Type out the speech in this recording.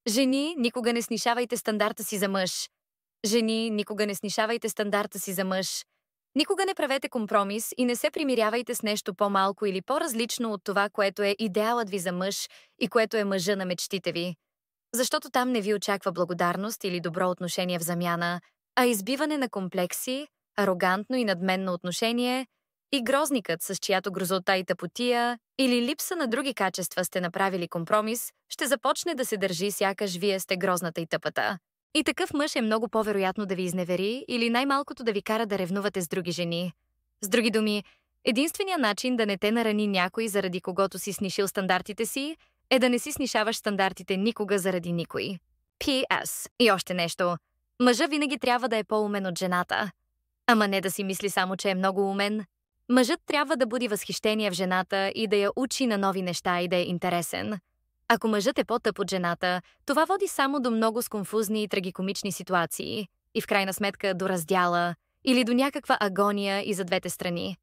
Жени, никога не снишавайте стандарта си за мъж. Жени, никога не снишавайте стандарта си за мъж. Никога не правете компромис и не се примирявайте с нещо по-малко или по-различно от това, което е идеалът ви за мъж и което е мъжа на мечтите ви. Защото там не ви очаква благодарност или добро отношение в замяна, а избиване на комплекси, арогантно и надменно отношение и грозникът, с чиято грозота и тъпотия или липса на други качества сте направили компромис, ще започне да се държи сякаш вие сте грозната и тъпата. И такъв мъж е много по-вероятно да ви изневери или най-малкото да ви кара да ревнувате с други жени. С други думи, единственият начин да не те нарани някой, заради когото си снишил стандартите си, е да не си снишаваш стандартите никога заради никой. P.S. И още нещо. Мъжът винаги трябва да е по-умен от жената. Ама не да си мисли само, че е много умен. Мъжът трябва да буди възхищение в жената и да я учи на нови неща и да е интересен. Ако мъжът е по-тъп от жената, това води само до много сконфузни и трагикомични ситуации и в крайна сметка до раздяла или до някаква агония и за двете страни.